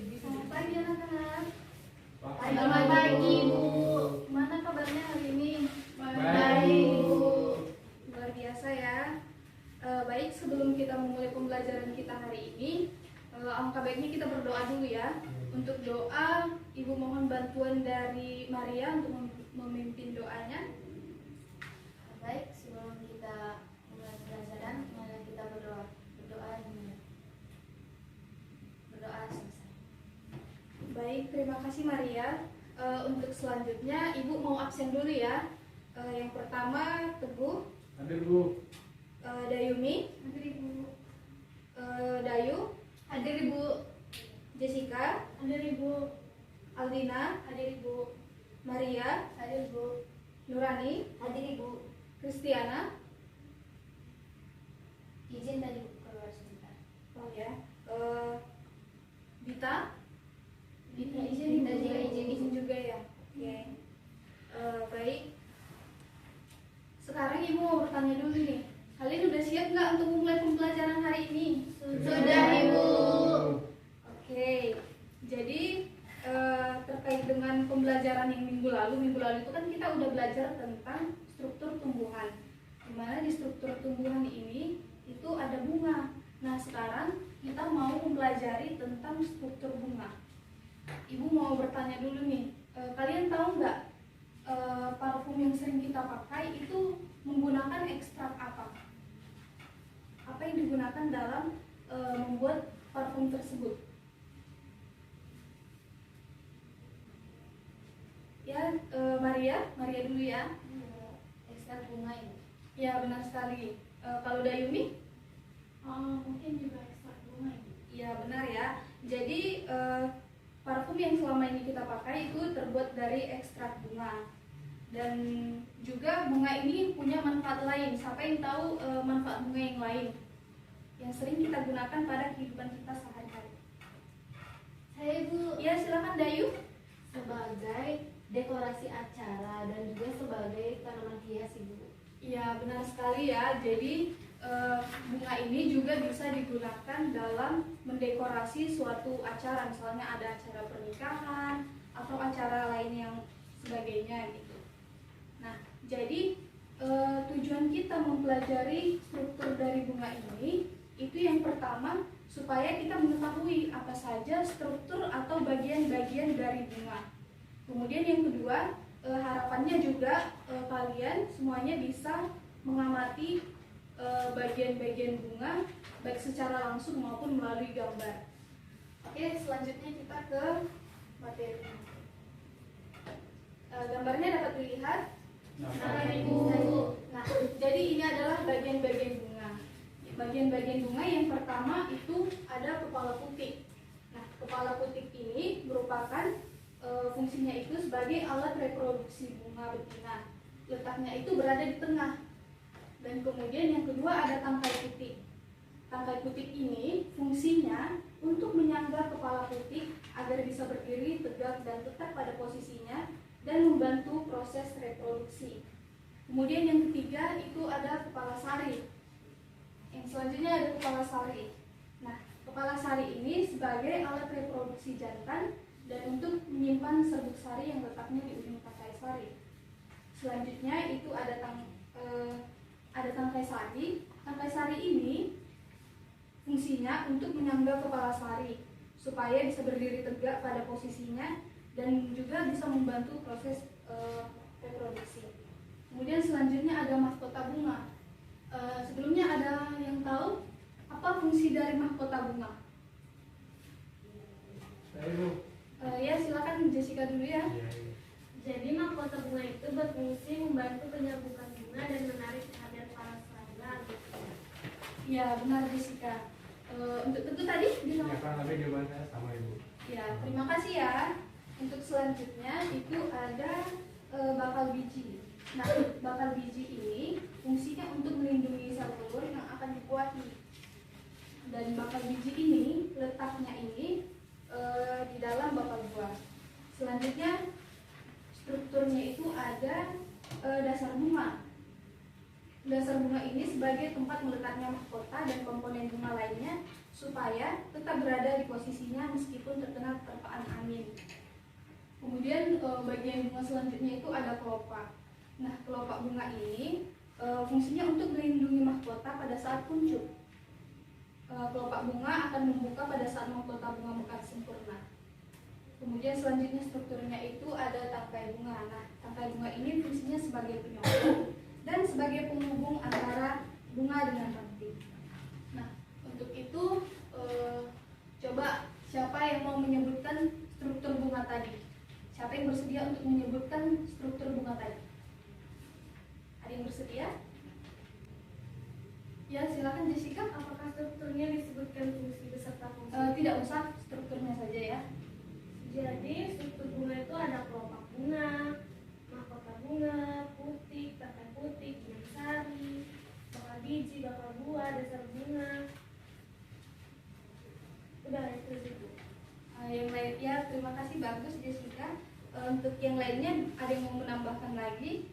Selamat pagi anak-anak. Selamat pagi, Bu. Gimana kabarnya hari ini? Baik, Bu. Luar biasa ya. Baik, sebelum kita memulai pembelajaran kita hari ini, alangkah baiknya kita berdoa dulu ya. Untuk doa, Ibu mohon bantuan dari Maria untuk memimpin doanya. Baik, sebelum kita mulai pelajaran, mari kita berdoa. Berdoa selesai. Baik, terima kasih Maria. Untuk selanjutnya, Ibu mau absen dulu ya. Yang pertama, Teguh. Hadir, Bu. Dayumi. Hadir, Ibu. Dayu. Hadir, Ibu. Jessica. Hadir, Ibu. Aldina. Hadir, Ibu. Maria. Hadir, Bu. Nurani. Hadir, Ibu. Kristiana. Izin tadi keluar sebentar. Oh ya. Dita. Dita izin, Dita juga Izin juga ya. Oke. Baik. Sekarang Ibu mau bertanya dulu nih. Kalian udah siap nggak untuk memulai pembelajaran hari ini? Sudah, Ibu. Oke. Jadi terkait dengan pembelajaran yang minggu lalu itu kan kita udah belajar tentang struktur tumbuhan. Dimana di struktur tumbuhan ini itu ada bunga. Nah sekarang kita mau mempelajari tentang struktur bunga. Ibu mau bertanya dulu nih, kalian tahu nggak parfum yang sering kita pakai itu menggunakan ekstrak apa? Apa yang digunakan dalam membuat parfum tersebut? Ya, Maria dulu ya. Ekstrak bunga, Ibu. Ya benar sekali. Kalau Dayumi? Mungkin juga ekstrak bunga, Ibu. Ya benar ya. Jadi parfum yang selama ini kita pakai itu terbuat dari ekstrak bunga. Dan juga bunga ini punya manfaat lain. Siapa yang tahu manfaat bunga yang lain yang sering kita gunakan pada kehidupan kita sehari-hari? Saya, Ibu. Ya silakan Dayu. Sebagai dekorasi acara dan juga sebagai tanaman hias, Ibu. Ya benar sekali ya. Jadi bunga ini juga bisa digunakan dalam mendekorasi suatu acara, misalnya ada acara pernikahan atau acara lain yang sebagainya gitu. Nah, jadi tujuan kita mempelajari struktur dari bunga ini itu yang pertama supaya kita mengetahui apa saja struktur atau bagian-bagian dari bunga. Kemudian yang kedua, harapannya juga kalian semuanya bisa mengamati bagian-bagian bunga baik secara langsung maupun melalui gambar. Oke, selanjutnya kita ke materi. Gambarnya dapat dilihat? Nah, jadi ini adalah bagian-bagian bunga. Bagian-bagian bunga yang pertama itu ada kepala putik. Nah, kepala putik ini merupakan fungsinya itu sebagai alat reproduksi bunga betina. Letaknya itu berada di tengah. Dan kemudian yang kedua ada tangkai putik. Tangkai putik ini fungsinya untuk menyangga kepala putik agar bisa berdiri tegak dan tetap pada posisinya dan membantu proses reproduksi. Kemudian yang ketiga itu ada kepala sari. Yang selanjutnya ada kepala sari. Nah, kepala sari ini sebagai alat reproduksi jantan dan untuk menyimpan serbuk sari yang letaknya di ujung tangkai sari. Selanjutnya itu ada tangkai sari. Tangkai sari ini fungsinya untuk menyangga kepala sari supaya bisa berdiri tegak pada posisinya dan juga bisa membantu proses reproduksi. Kemudian selanjutnya ada mahkota bunga. Sebelumnya ada yang tahu apa fungsi dari mahkota bunga? Saya, Bu. Ya silakan Jessica dulu ya. Jadi mahkota bunga itu berfungsi membantu penyerbukan bunga dan menarik perhatian para serangga. Ya benar Jessica. Untuk Teguh tadi Ya, kan, tapi jawabannya sama, Ibu. Ya terima kasih ya. Untuk selanjutnya itu ada bakal biji. Nah bakal biji ini fungsinya untuk melindungi sel telur yang akan dibuahi. Dan bakal biji ini letaknya ini di dalam bakal buah. Selanjutnya strukturnya itu ada dasar bunga. Dasar bunga ini sebagai tempat meletaknya mahkota dan komponen bunga lainnya supaya tetap berada di posisinya meskipun terkena terpaan angin. Kemudian bagian bunga selanjutnya itu ada kelopak. Nah, kelopak bunga ini fungsinya untuk melindungi mahkota pada saat kuncup. Kelopak bunga akan membuka pada saat mahkota bunga mekar sempurna. Kemudian selanjutnya strukturnya itu ada tangkai bunga. Nah, tangkai bunga ini fungsinya sebagai penyokong dan sebagai penghubung antara bunga dengan ranting. Nah, untuk itu coba siapa yang mau menyebutkan struktur bunga tadi? Siapa yang bersedia untuk menyebutkan struktur bunga tadi? Ada yang bersedia? Ya, silakan Jessica. Apakah strukturnya disebutkan fungsi beserta fungsi? Tidak usah, strukturnya saja ya. Jadi struktur bunga itu ada kelopak bunga, mahkota bunga, putik, tangkai putik, benang sari, bakal biji, bakal buah, dasar bunga. Udah itu gitu. Yang lain ya, terima kasih, bagus Jessica. Untuk yang lainnya ada yang mau menambahkan lagi?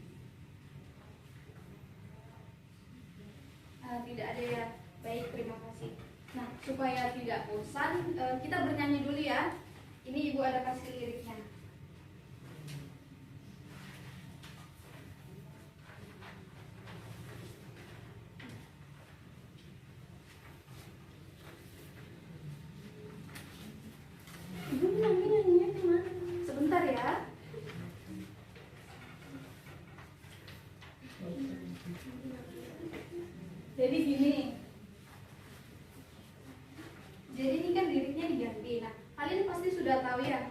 Tidak ada ya. Baik, terima kasih. Nah, supaya tidak bosan, kita bernyanyi dulu ya. Ini Ibu ada kasih liriknya. Ibu nyanyinya kemana? Sebentar ya. Jadi gini. Jadi ini kan liriknya diganti. Nah, kalian pasti sudah tahu ya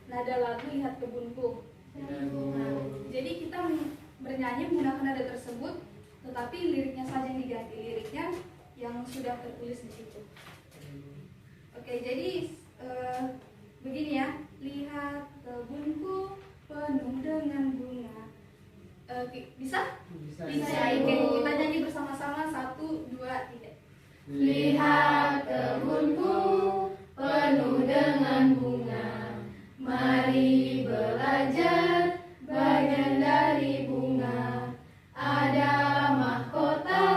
nada lagu Lihat Kebunku. Nah, jadi kita bernyanyi menggunakan nada tersebut, tetapi liriknya saja yang diganti, liriknya yang sudah tertulis di situ. Oke, jadi begini ya. Lihat kebunku penuh dengan bunga. Bisa? Bisa. Bisa. Oke, kita nyanyi bersama-sama. 1, 2, 3. Lihat kebunku penuh dengan bunga, mari belajar bagian dari bunga. Ada mahkota,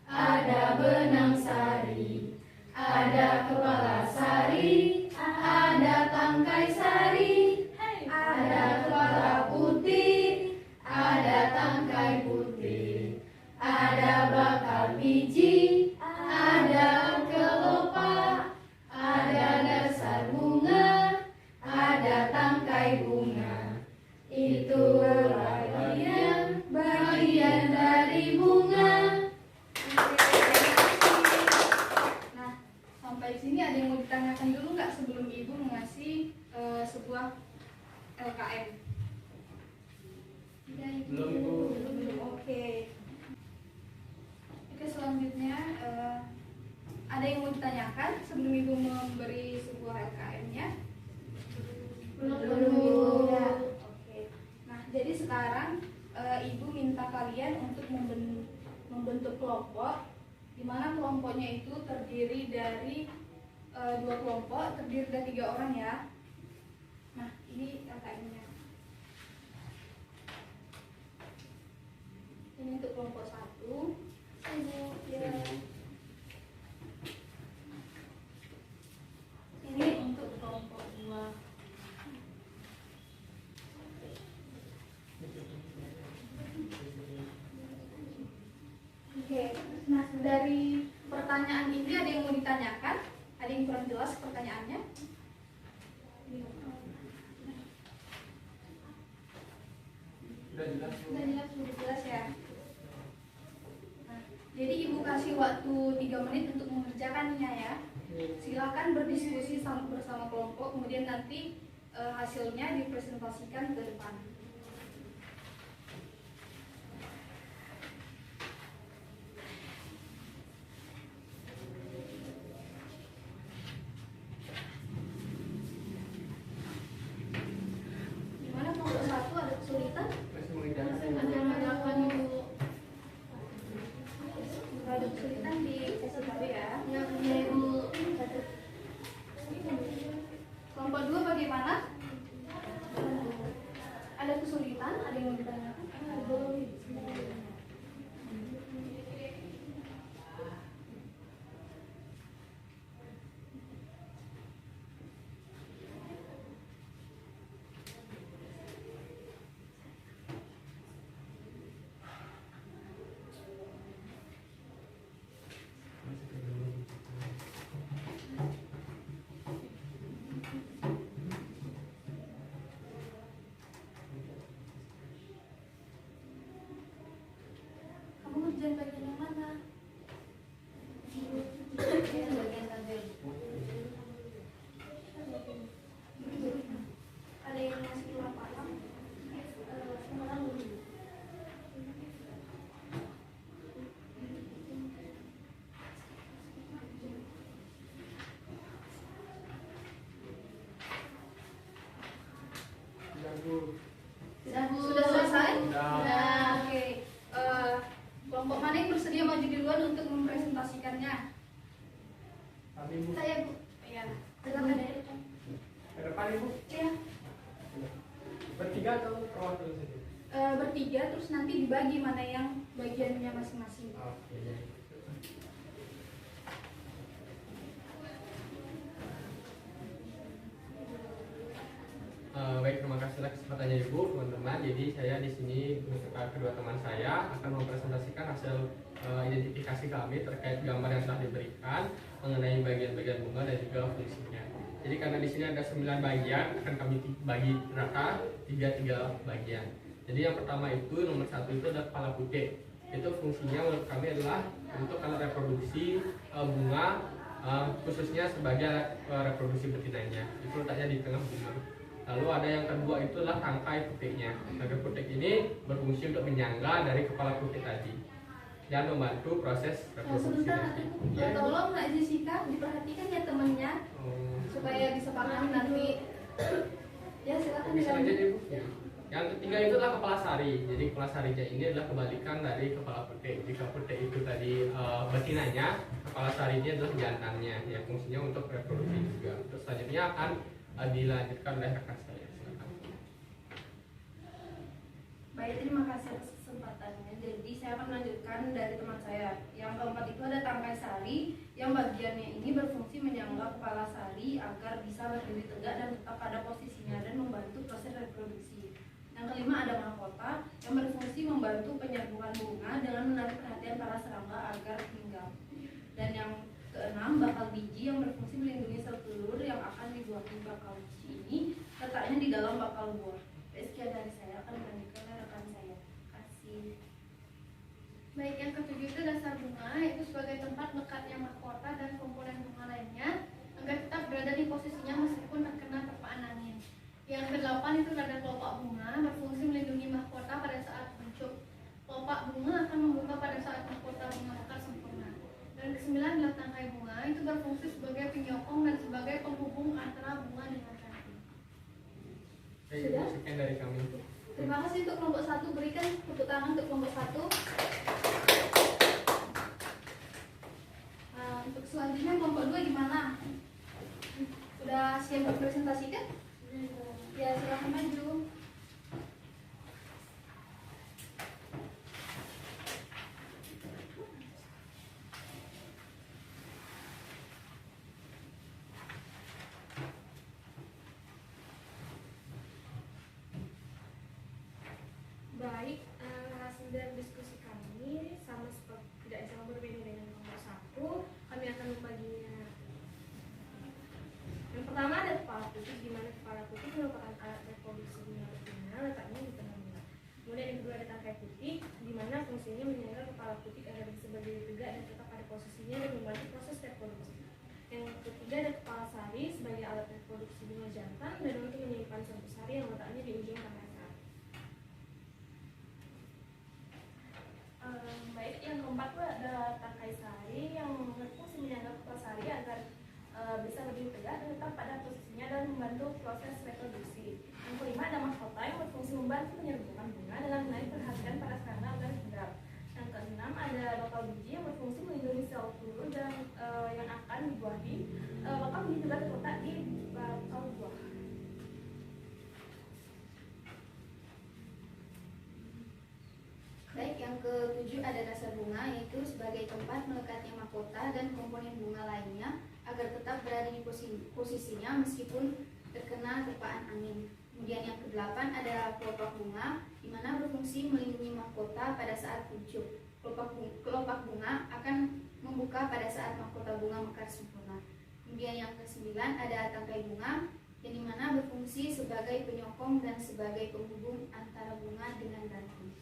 ada benang sari, ada kepala sari, ada tangkai sari, ada kepala putih, ada tangkai putih, ada bakal biji, ada kelopak, ada dasar bunga, ada tangkai bunga. Itulah bagian dari bunga. Nah, sampai sini ada yang mau ditanyakan dulu nggak sebelum Ibu mengasih sebuah LKM? Belum, Ibu. Belum. Oke, selanjutnya ada yang mau ditanyakan sebelum Ibu memberi sebuah LKM-nya? Belum. Ya. Oke. Nah, jadi sekarang Ibu minta kalian untuk membentuk kelompok, di mana kelompoknya itu terdiri dari 2 kelompok, terdiri dari 3 orang ya. Nah, ini LKM-nya. Ini untuk kelompok 1. Ya. Ini untuk kelompok 2. Oke, nah dari pertanyaan ini ada yang mau ditanyakan? Ada yang kurang jelas pertanyaannya? Sudah jelas, Bu. Sudah jelas ya. Nah, jadi Ibu kasih waktu 3 menit untuk mengerjakannya ya. Silakan berdiskusi bersama kelompok, kemudian nanti hasilnya dipresentasikan ke depan. Gimana kelompok 1 ada kesulitan? Masih mengerjakan. Ada kesulitan di kasih tahu ya. Kelompok 2 bagaimana? Ada kesulitan sebagian saja. Ada yang masih kurang paham? Sekarang dulu. Sudah Bu. Sudah Bu. Sudah selesai? Sudah. Nah, oke. Kelompok mana yang bersedia maju duluan untuk mempresentasikannya? Kami Bu. Saya Bu. Ya, silakan dari depan. Ke depan Ibu. Ya, Bertiga atau perwakilan saja? bertiga terus nanti dibagi mana yang bagiannya masing-masing. Oke. Baik, terima kasih atas kesempatannya Ibu, teman-teman. Jadi saya di sini beserta kedua teman saya akan mempresentasikan hasil identifikasi kami terkait gambar yang telah diberikan mengenai bagian-bagian bunga dan juga fungsinya. Jadi karena di sini ada 9 bagian, akan kami bagi rata 3 bagian. Jadi yang pertama itu nomor 1 itu adalah kepala putik. Itu fungsinya menurut kami adalah untuk alat reproduksi bunga, khususnya sebagai reproduksi betinanya. Itu letaknya di tengah bunga. Lalu ada yang kedua itu adalah tangkai putiknya. Tangkai putik ini berfungsi untuk menyangga dari kepala putik tadi dan membantu proses reproduksi. Sebentar, Ya, Ibu. tolong Kak Jessica diperhatikan ya temennya supaya bisa paham nanti. Ya, silakan Bisa aja dilanjut. Ibu. Ya. Yang ketiga itu adalah kepala sari. Jadi kepala sarinya ini adalah kebalikan dari kepala putik. Jika putik itu tadi betinanya, kepala sari ini adalah jantannya. Ya, fungsinya untuk reproduksi juga. Terus selanjutnya akan dilanjutkan oleh rekan saya. Silakan. Baik, terima kasih atas kesempatannya. Jadi saya akan melanjutkan dari teman saya. Yang keempat itu ada tangkai sari, yang bagiannya ini berfungsi menyangga kepala sari agar bisa berdiri tegak dan tetap pada posisinya dan membantu proses reproduksi. Yang kelima ada mahkota, yang berfungsi membantu penyambungan bunga dengan menarik perhatian para serangga agar hinggap. Dan yang keenam bakal biji, yang berfungsi melindungi sel telur yang akan dibuahi bakal biji ini, letaknya di dalam bakal buah. Sekian dari saya, akan dilanjutkan oleh rekan saya. Kasih. Baik, yang ketujuh itu dasar bunga, yaitu sebagai tempat lekatnya mahkota dan komponen bunga lainnya agar tetap berada di posisinya meskipun terkena terpaan angin. Yang kedelapan itu ada kelopak bunga, berfungsi melindungi mahkota pada saat kuncup. Kelopak bunga akan membuka pada saat mahkota bunga mekar sempurna. Dan kesembilan adalah tangkai bunga, itu berfungsi sebagai penyokong dan sebagai penghubung antara bunga dengan ranting. Oke, Ibu, Sudah? sekian dari kami. Terima kasih untuk kelompok 1, berikan tepuk tangan untuk kelompok 1. Untuk selanjutnya kelompok 2 gimana? Sudah siap berpresentasi kan? Ya, silakan maju. Baik, hasil dari diskusi kami sama seperti tidak jauh berbeda dengan nomor 1. Kami akan membaginya. Yang pertama ada kepala putih, di mana kepala putih merupakan alat reproduksi bunga betina, letaknya di tengah bunga. Kemudian yang kedua ada tangkai putih, di mana fungsinya menyangga kepala putih agar bisa berdiri tegak dan tetap pada posisinya dan membantu proses reproduksi. Yang ketiga ada kepala sari sebagai alat reproduksi bunga jantan dan untuk menyimpan satu sari yang letaknya di ujung tangkai sari. Baik, yang keempat itu ada tangkai sari yang berfungsi menyangga kepala sari agar bisa berdiri tegak dan tetap pada posisinya dan membantu proses reproduksi. Yang kelima ada mahkota yang berfungsi membantu penyerbukan bunga dengan menarik perhatian para serangga agar hinggap. Yang keenam ada bakal biji yang berfungsi melindungi sel telur dan yang akan dibuahi. Bakal biji juga terletak di bakal buah. Baik, yang ketujuh ada dasar bunga, yaitu sebagai tempat melekatnya mahkota dan komponen bunga lainnya agar tetap berada di posisinya meskipun terkena terpaan angin. Kemudian yang kedelapan ada kelopak bunga, di mana berfungsi melindungi mahkota pada saat kuncup. Kelopak bunga akan membuka pada saat mahkota bunga mekar sempurna. Kemudian yang kesembilan ada tangkai bunga, yang dimana berfungsi sebagai penyokong dan sebagai penghubung antara bunga dengan ranting.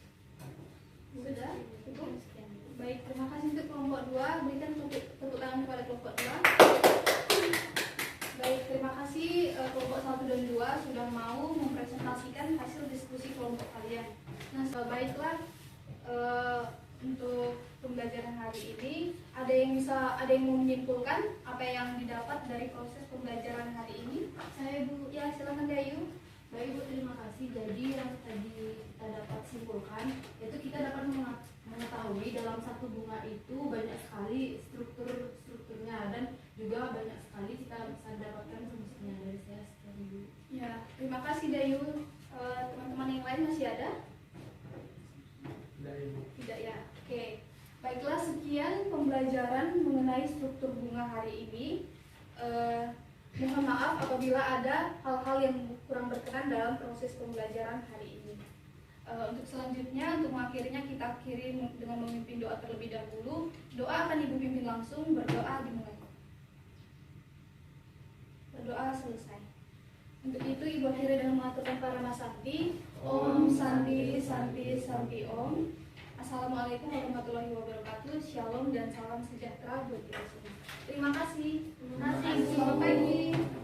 Sudah? Cukup? Sekian. Baik, terima kasih untuk kelompok 2. Berikan tepuk tangan kepada kelompok 2. Baik, terima kasih kelompok 1 dan 2 sudah mau mempresentasikan hasil diskusi kelompok kalian. Nah, baiklah, untuk pembelajaran hari ini ada yang mau menyimpulkan apa yang didapat dari proses pembelajaran hari ini? Saya Bu, ya silakan Dayu. Baik Bu, terima kasih. Jadi yang tadi kita dapat simpulkan, yaitu kita dapat mengetahui dalam satu bunga itu banyak sekali strukturnya dan juga banyak sekali kita bisa dapatkan fungsinya. Dari saya sekian dulu. Ya, terima kasih Dayu. Teman-teman yang lain masih ada? Dari Ibu. Tidak ya. Oke. Baiklah, sekian pembelajaran mengenai struktur bunga hari ini. Mohon maaf apabila ada hal-hal yang kurang berkenan dalam proses pembelajaran hari ini. Untuk selanjutnya, untuk mengakhirinya kita akhiri dengan memimpin doa terlebih dahulu. Doa akan Ibu pimpin langsung, berdoa dimulai. Berdoa selesai. Untuk itu Ibu akhiri dengan mengaturkan Parama Santi. Om Santi Santi Santi Om. Assalamualaikum warahmatullahi wabarakatuh. Shalom dan salam sejahtera buat kita semua. Terima kasih. Terima kasih. Selamat pagi.